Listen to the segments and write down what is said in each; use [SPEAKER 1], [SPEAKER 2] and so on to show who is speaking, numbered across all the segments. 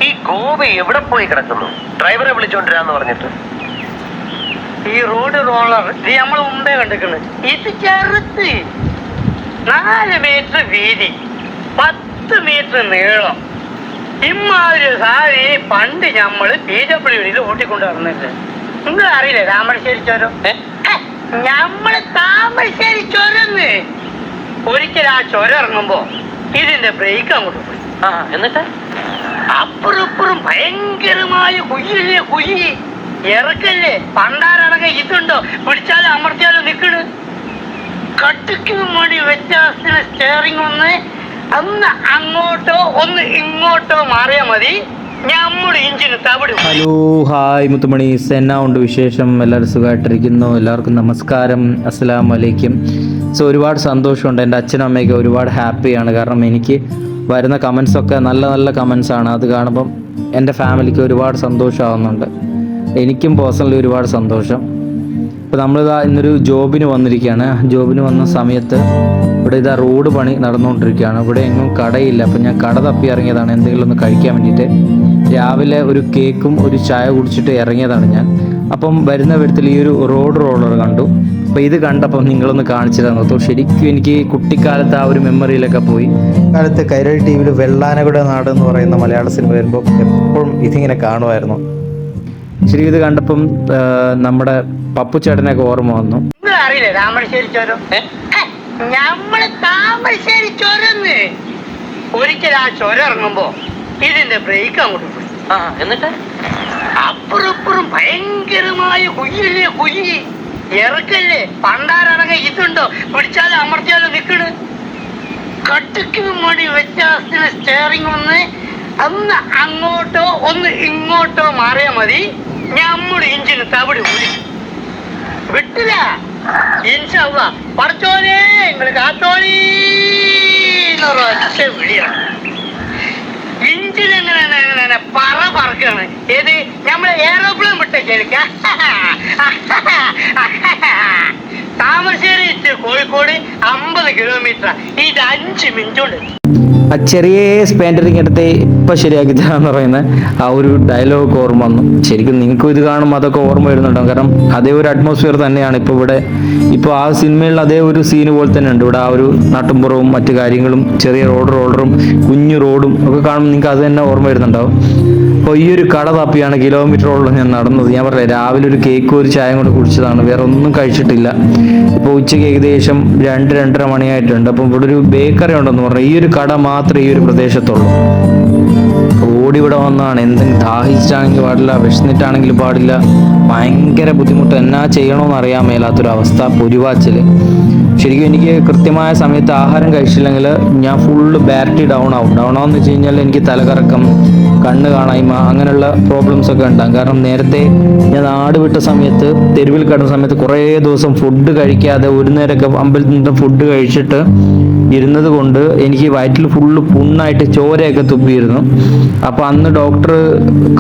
[SPEAKER 1] ഈ ഗോപി എവിടെ പോയി കിടക്കുന്നു? ഡ്രൈവറെ വിളിച്ചോണ്ടിരാന്ന് പറഞ്ഞിട്ട്.
[SPEAKER 2] ഈ റോഡ് റോളർ ഇത് നമ്മൾ മുമ്പേ കണ്ടിട്ടുണ്ട്. ഇത് ചെറുത്ത് 4 മീറ്റർ വീതി, 10 മീറ്റർ നീളം. ഇമ്മാതിരി സാരി പണ്ട് നമ്മള് PWDയിൽ ഓട്ടിക്കൊണ്ട് നടന്നിട്ട്. നിങ്ങൾ അറിയില്ലേ താമരശ്ശേരി ചുരം? നമ്മള് താമരശ്ശേരി ചുരന്ന് ഒരിക്കൽ ആ ചുരം ഇറങ്ങുമ്പോ ഇതിന്റെ ബ്രേക്ക് അങ്ങോട്ട് പോയി.
[SPEAKER 1] എന്നിട്ട്
[SPEAKER 2] അപ്പുറപ്പുറം ഭയങ്കരമായ കുയ്യല്ലേ, കുയ്യി ഇറക്കല്ലേ. പണ്ടാരണങ്ങ ഇതുണ്ടോ, പിടിച്ചാലും അമർത്തിയാലും നിക്കണ്. കട്ടിക്ക് മണി വ്യത്യാസത്തിന് സ്റ്റെയറിംഗ് ഒന്ന് അങ്ങോട്ടോ ഒന്ന് ഇങ്ങോട്ടോ മാറിയാൽ മതി, നമ്മുടെ ഇഞ്ചിന് തവിട്.
[SPEAKER 3] ഹലോ, ഹായ് മുത്തുമണീസ്, എന്നാ ഉണ്ട് വിശേഷം? എല്ലാവരും സുഖമായിട്ടിരിക്കുന്നു. എല്ലാവർക്കും നമസ്കാരം, അസ്സലാമു അലൈക്കും. ഒരുപാട് സന്തോഷമുണ്ട്. എൻ്റെ അച്ഛനും അമ്മയൊക്കെ ഒരുപാട് ഹാപ്പിയാണ്. കാരണം എനിക്ക് വരുന്ന കമൻസൊക്കെ നല്ല നല്ല കമൻസാണ്. അത് കാണുമ്പം എൻ്റെ ഫാമിലിക്ക് ഒരുപാട് സന്തോഷമാവുന്നുണ്ട്. എനിക്കും പേഴ്സണലി ഒരുപാട് സന്തോഷം. ഇപ്പോൾ നമ്മളിതാ ഇന്നൊരു ജോബിന് വന്നിരിക്കുകയാണ്. ജോബിന് വന്ന സമയത്ത് ഇവിടെ ഇതാ റോഡ് പണി നടന്നുകൊണ്ടിരിക്കുകയാണ്. ഇവിടെ എങ്ങും കടയില്ല. അപ്പം ഞാൻ കട തപ്പി ഇറങ്ങിയതാണ് എന്തെങ്കിലും ഒന്ന് കഴിക്കാൻ വേണ്ടിയിട്ട്. രാവിലെ ഒരു കേക്കും ഒരു ചായ കുടിച്ചിട്ട് ഇറങ്ങിയതാണ് ഞാൻ. അപ്പം വരുന്ന വിധത്തിൽ ഈ ഒരു റോഡ് റോളർ കണ്ടു. അപ്പോൾ ഇത് കണ്ടപ്പം നിങ്ങളൊന്ന് കാണിച്ചു തന്നു. ശരിക്കും എനിക്ക് കുട്ടിക്കാലത്ത് ആ ഒരു മെമ്മറിയിലൊക്കെ പോയി. കാലത്ത് കൈരളി TV വെള്ളാനകളുടെ നാട് എന്ന് പറയുന്ന മലയാള സിനിമ വരുമ്പോൾ എപ്പോഴും ഇതിങ്ങനെ കാണുമായിരുന്നു. ശരി, ഇത് കണ്ടപ്പം നമ്മുടെ പപ്പു ചേട്ടനൊക്കെ ഓർമ്മ വന്നു.
[SPEAKER 2] നിങ്ങൾ അറിയില്ലേ താമരശ്ശേരി ചുരം? നമ്മള് താമരശ്ശേരി ചുരന്ന് ഒരിക്കൽ ആ ചുരം ഇറങ്ങുമ്പോ ഇതിന്റെ ബ്രേക്ക് അങ്ങോട്ട് പോയി.
[SPEAKER 1] എന്നിട്ട്
[SPEAKER 2] അപ്പുറപ്പുറം ഭയങ്കരമായ കുയ്യല്ലേ, കുയ്യി ഇറക്കല്ലേ. പണ്ടാരണങ്ങ ഇതുണ്ടോ, പിടിച്ചാലും അമർത്തിയാലും നിക്കണ്. കട്ടിക്ക് മണി വ്യത്യാസത്തിന് സ്റ്റെയറിംഗ് ഒന്ന് അങ്ങോട്ടോ ഒന്ന് ഇങ്ങോട്ടോ മാറിയാൽ മതി, നമ്മുടെ ഇഞ്ചിന് തവിട് വിട്ടില്ല. ഇൻഷാ അല്ലാഹ് പടച്ചോനെ നിങ്ങള് കാത്തോളി എന്നൊരൊറ്റ വിളിയാണ്. ഇഞ്ചിനെങ്ങനെ പറക്കാണ്. ഏത് നമ്മള് എയറോപ്ലെയിൻ വിട്ടേക്ക. താമരശ്ശേരി കോഴിക്കോട് 50 കിലോമീറ്റർ. ഇത് 5 മിനിറ്റ് കൊണ്ട്.
[SPEAKER 3] ആ ചെറിയ സ്പാൻഡറിങ് എടുത്ത് ഇപ്പം ശരിയാക്കി തരാമെന്ന് പറയുന്ന ആ ഒരു ഡയലോഗ് ഓർമ്മ വന്നു. ശരിക്കും നിങ്ങൾക്കും ഇത് കാണുമ്പോൾ അതൊക്കെ ഓർമ്മ വരുന്നുണ്ടാവും. കാരണം അതേ ഒരു അറ്റ്മോസ്ഫിയർ തന്നെയാണ് ഇപ്പോൾ ഇവിടെ. ഇപ്പോൾ ആ സിനിമയിൽ അതേ ഒരു സീന് പോലെ തന്നെ ഉണ്ട് ഇവിടെ. ആ ഒരു നാട്ടുമ്പുറവും മറ്റു കാര്യങ്ങളും ചെറിയ റോഡറും കുഞ്ഞു റോഡും ഒക്കെ കാണുമ്പോൾ നിങ്ങൾക്ക് അത് തന്നെ ഓർമ്മ വരുന്നുണ്ടാവും. അപ്പോൾ ഈ ഒരു കട തപ്പിയാണ് കിലോമീറ്ററോളം ഞാൻ നടന്നത്. ഞാൻ പറഞ്ഞില്ലേ, രാവിലെ ഒരു കേക്കും ഒരു ചായയും കൊണ്ട് കുടിച്ചതാണ്, വേറെ ഒന്നും കഴിച്ചിട്ടില്ല. ഇപ്പോൾ ഉച്ചയ്ക്ക് ഏകദേശം 2-2:30 മണിയായിട്ടുണ്ട്. അപ്പം ഇവിടെ ഒരു ബേക്കറി ഉണ്ടെന്ന് പറഞ്ഞു. ഈ ഒരു കട മാത്രമേ ഈ ഒരു പ്രദേശത്തുള്ളൂ. ഓടി ഇവിടെ വന്നതാണ്. എന്തെങ്കിലും ദാഹിച്ചിട്ടാണെങ്കിൽ പാടില്ല, വിശന്നിട്ടാണെങ്കിലും പാടില്ല. ഭയങ്കര ബുദ്ധിമുട്ട്. എന്നാ ചെയ്യണമെന്ന് അറിയാൻ മേലാത്തൊരവസ്ഥ. പൊരിവാച്ചിൽ. ശരിക്കും എനിക്ക് കൃത്യമായ സമയത്ത് ആഹാരം കഴിച്ചില്ലെങ്കിൽ ഞാൻ ഫുള്ള് ബാറ്ററി ഡൗൺ ആവുമെന്ന് വെച്ച് കഴിഞ്ഞാൽ എനിക്ക് തലകറക്കം, കണ്ണ് കാണായ്മ, അങ്ങനെയുള്ള പ്രോബ്ലംസ് ഒക്കെ ഉണ്ടാകും. കാരണം നേരത്തെ ഞാൻ നാട് വിട്ട സമയത്ത്, തെരുവിൽ കിടന്ന സമയത്ത് കുറേ ദിവസം ഫുഡ് കഴിക്കാതെ ഒരു നേരമൊക്കെ അമ്പലത്തിൽ നിന്ന് ഫുഡ് കഴിച്ചിട്ട് ഇരുന്നത് കൊണ്ട് എനിക്ക് വയറ്റിൽ ഫുള്ള് പുണ്ണായിട്ട് ചോരയൊക്കെ തുപ്പിയിരുന്നു. അപ്പോൾ അന്ന് ഡോക്ടർ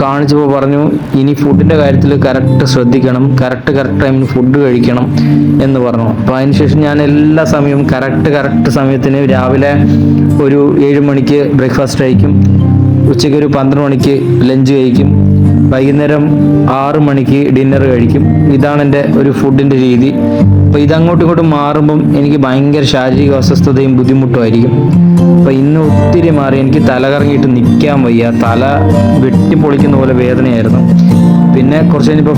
[SPEAKER 3] കാണിച്ചപ്പോൾ പറഞ്ഞു, ഇനി ഫുഡിൻ്റെ കാര്യത്തിൽ കറക്റ്റ് ശ്രദ്ധിക്കണം, കറക്റ്റ് ടൈമിന് ഫുഡ് കഴിക്കണം എന്ന് പറഞ്ഞു. അപ്പോൾ അതിനുശേഷം ഞാൻ എല്ലാ സമയവും കറക്റ്റ് സമയത്തിന് രാവിലെ ഒരു 7 മണിക്ക് ബ്രേക്ക്ഫാസ്റ്റ് കഴിക്കും, ഉച്ചയ്ക്ക് ഒരു 12 മണിക്ക് ലഞ്ച് കഴിക്കും, വൈകുന്നേരം 6 മണിക്ക് ഡിന്നർ കഴിക്കും. ഇതാണ് എൻ്റെ ഒരു ഫുഡിൻ്റെ രീതി. അപ്പോൾ ഇതങ്ങോട്ടും ഇങ്ങോട്ടും മാറുമ്പം എനിക്ക് ഭയങ്കര ശാരീരിക അസ്വസ്ഥതയും ബുദ്ധിമുട്ടുമായിരിക്കും. അപ്പോൾ ഇന്ന് ഒത്തിരി മാറി. എനിക്ക് തല കറങ്ങിയിട്ട് നിൽക്കാൻ വയ്യ, തല വെട്ടിപ്പൊളിക്കുന്ന പോലെ വേദനയായിരുന്നു. പിന്നെ കുറച്ച് കഴിഞ്ഞപ്പോൾ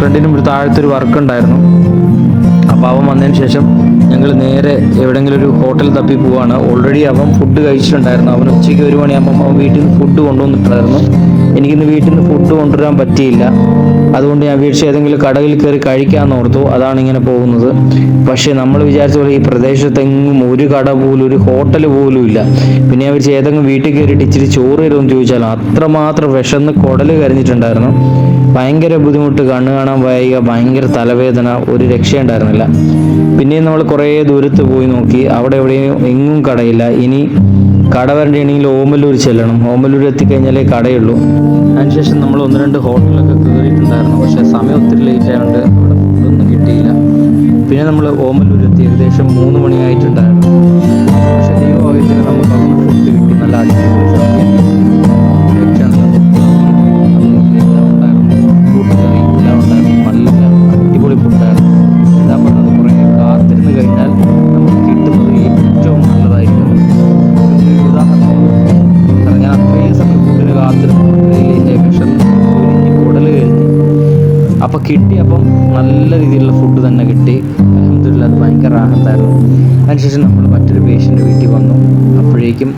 [SPEAKER 3] ഫ്രണ്ടിനും ഒരു താഴത്തൊരു വർക്ക് ഉണ്ടായിരുന്നു. അപ്പോൾ അവൻ വന്നതിന് ശേഷം ഞങ്ങൾ നേരെ എവിടെയെങ്കിലും ഒരു ഹോട്ടൽ തപ്പി പോവാണ്. ഓൾറെഡി അവൻ ഫുഡ് കഴിച്ചിട്ടുണ്ടായിരുന്നു. അവൻ ഉച്ചയ്ക്ക് 1 മണിയാകുമ്പം അവൻ വീട്ടിൽ നിന്ന് ഫുഡ് കൊണ്ടുവന്നിട്ടുണ്ടായിരുന്നു. എനിക്കിന്ന് വീട്ടിൽ നിന്ന് ഫുഡ് കൊണ്ടുവരാൻ പറ്റിയില്ല. അതുകൊണ്ട് ഞാൻ വീട്ടിൽ ഏതെങ്കിലും കടയിൽ കയറി കഴിക്കാമെന്ന് ഓർത്തു. അതാണ് ഇങ്ങനെ പോകുന്നത്. പക്ഷേ നമ്മൾ വിചാരിച്ച പോലെ ഈ പ്രദേശത്തെങ്ങും ഒരു കട പോലും, ഒരു ഹോട്ടൽ പോലും ഇല്ല. പിന്നെ ഞാൻ വിചാരിച്ച് ഏതെങ്കിലും വീട്ടിൽ കയറിയിട്ട് ഇച്ചിരി ചോറ് തരുമെന്ന് ചോദിച്ചാലും അത്രമാത്രം വിശന്ന് കുടൽ കരഞ്ഞിട്ടുണ്ടായിരുന്നു. ഭയങ്കര ബുദ്ധിമുട്ട്, കണ്ണ് കാണാൻ വയ്യ, ഭയങ്കര തലവേദന, ഒരു രക്ഷയുണ്ടായിരുന്നില്ല. പിന്നെയും നമ്മൾ കുറേ ദൂരത്ത് പോയി നോക്കി. അവിടെ എവിടെയും എങ്ങും കടയില്ല. ഇനി കട വരണ്ടെങ്കിൽ ഓമല്ലൂർ ചെല്ലണം. ഓമല്ലൂർ എത്തിക്കഴിഞ്ഞാലേ കടയുള്ളൂ. അതിനുശേഷം നമ്മൾ 1-2 ഹോട്ടലൊക്കെ കയറിയിട്ടുണ്ടായിരുന്നു. പക്ഷേ സമയം ഒത്തിരി ലേറ്റ് ആയതുകൊണ്ട് അവിടെ ഫുഡൊന്നും കിട്ടിയില്ല. പിന്നെ നമ്മൾ ഓമല്ലൂർ എത്തി. ഏകദേശം 3 മണിയായിട്ടുണ്ടായിരുന്നു. പക്ഷേ ദൈവഭാഗ്യത്തിന് കിട്ടിയപ്പം നല്ല രീതിയിലുള്ള ഫുഡ് തന്നെ കിട്ടി. അൽഹംദുലില്ലാ, അത് ഭയങ്കര റാഹത്തായിരുന്നു. അതിനുശേഷം നമ്മൾ മറ്റൊരു പേഷ്യൻ്റെ വീട്ടിൽ വന്നു. അപ്പോഴേക്കും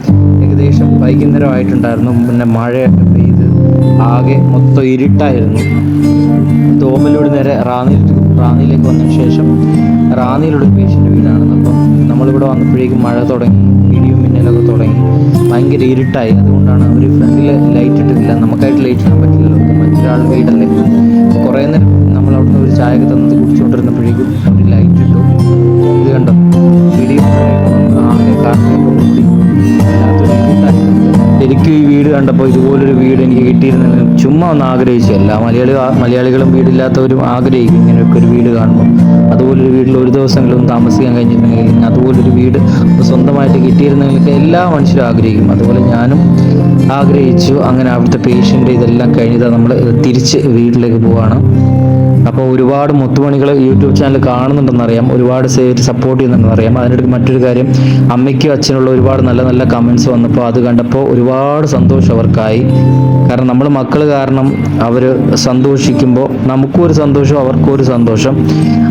[SPEAKER 3] ഏകദേശം വൈകുന്നേരമായിട്ടുണ്ടായിരുന്നു. പിന്നെ മഴയൊക്കെ പെയ്ത് ആകെ മൊത്തം ഇരുട്ടായിരുന്നു. തോമലൂട് നേരെ റാന്നിയിലേക്ക് വന്നതിന് ശേഷം റാന്നിയിലുള്ള പേഷ്യൻ്റെ വീടാണ്. അപ്പം നമ്മളിവിടെ വന്നപ്പോഴേക്കും മഴ തുടങ്ങി, ഇടിയും മിന്നലൊക്കെ തുടങ്ങി, ഭയങ്കര ഇരുട്ടായി. അതുകൊണ്ടാണ് അവർ ഫ്രണ്ടിൽ ലൈറ്റ് ഇട്ടിട്ടില്ല. നമുക്കായിട്ട് ലൈറ്റ് ഇടാൻ പറ്റില്ലല്ലോ, ഇത് മറ്റൊരാളുടെ വീടല്ലേ. കുറേ നേരം നമ്മൾ അവിടുന്ന് ഒരു ചായയൊക്കെ തന്നത് കുടിച്ചുകൊണ്ടിരുന്നപ്പോഴേക്കും അവർ ലൈറ്റ് ഇട്ടു. ഇത് കണ്ടോ, ഇടിയും ആകെ കാറ്റിനൊക്കെ മുട്ടി വല്ലാത്തൊരു ഇരുട്ടായിരുന്നു. ശരിക്കും ഈ വീട് കണ്ടപ്പോൾ ഇതുപോലൊരു വീട് എനിക്ക് കിട്ടിയിരുന്നെങ്കിൽ ചുമ്മാ ഒന്ന് ആഗ്രഹിച്ചു. എല്ലാ മലയാളികളും വീടില്ലാത്തവരും ആഗ്രഹിക്കും ഇങ്ങനെയൊക്കെ ഒരു വീട് കാണുമ്പോൾ. അതുപോലൊരു വീട്ടിൽ ഒരു ദിവസമെങ്കിലും താമസിക്കാൻ കഴിഞ്ഞിരുന്നെങ്കിൽ, അതുപോലൊരു വീട് സ്വന്തമായിട്ട് കിട്ടിയിരുന്നെങ്കിൽ എല്ലാ മനുഷ്യരും ആഗ്രഹിക്കും. അതുപോലെ ഞാനും ആഗ്രഹിച്ചു. അങ്ങനെ അവിടുത്തെ പേഷ്യൻ്റ് ഇതെല്ലാം കഴിഞ്ഞിട്ട് നമ്മൾ തിരിച്ച് വീട്ടിലേക്ക് പോവുകയാണ്. അപ്പോൾ ഒരുപാട് മുത്തുമണികൾ യൂട്യൂബ് ചാനൽ കാണുന്നുണ്ടെന്നറിയാം, ഒരുപാട് സപ്പോർട്ട് ചെയ്യുന്നുണ്ടെന്നറിയാം. അതിനിടയ്ക്ക് മറ്റൊരു കാര്യം, അമ്മയ്ക്കും അച്ഛനുള്ള ഒരുപാട് നല്ല നല്ല കമൻസ് വന്നപ്പോൾ അത് കണ്ടപ്പോൾ ഒരുപാട് സന്തോഷം അവർക്കായി. കാരണം നമ്മൾ മക്കൾ കാരണം അവർ സന്തോഷിക്കുമ്പോൾ നമുക്കും ഒരു സന്തോഷം, അവർക്കും ഒരു സന്തോഷം.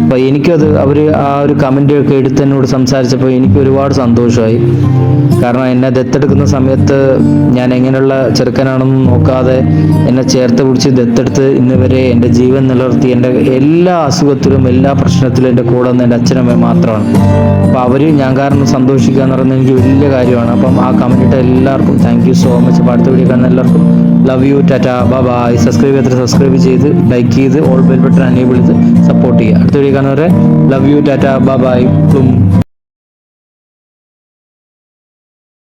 [SPEAKER 3] അപ്പോൾ എനിക്കത് അവർ ആ ഒരു കമൻ്റൊക്കെ എടുത്ത് എന്നോട് സംസാരിച്ചപ്പോൾ എനിക്ക് ഒരുപാട് സന്തോഷമായി. കാരണം എന്നെ ദത്തെടുക്കുന്ന സമയത്ത് ഞാൻ എങ്ങനെയുള്ള ചെറുക്കനാണെന്ന് നോക്കാതെ എന്നെ ചേർത്ത് പിടിച്ച് ദത്തെടുത്ത് ഇന്ന് വരെ എൻ്റെ ജീവൻ നിലനിർത്തി, എൻ്റെ എല്ലാ അസുഖത്തിലും എല്ലാ പ്രശ്നത്തിലും എൻ്റെ കൂടെ നിന്ന് എൻ്റെ അച്ഛനമ്മ മാത്രമാണ്. അപ്പോൾ അവർ ഞാൻ കാരണം സന്തോഷിക്കുക എന്ന് പറയുന്നത് എനിക്ക് വലിയ കാര്യമാണ്. അപ്പം ആ കമൻ്റ് ഇട്ട എല്ലാവർക്കും താങ്ക് യു സോ മച്ച്. അപ്പോൾ അടുത്ത വീഡിയോ കാണുന്ന എല്ലാവർക്കും love you, tata, bye. Subscribe ചെയ്തിട്ട് സബ്സ്ക്രൈബ് ചെയ്ത് ലൈക്ക് ചെയ്ത് ഓൾ ബെൽ ബട്ടൺ എനേബിൾ ചെയ്ത് സപ്പോർട്ട് ചെയ്യുക. അടുത്ത വീഡിയോ കാണുന്നവരെ ലവ് യു, ടാറ്റാ, ബൈ.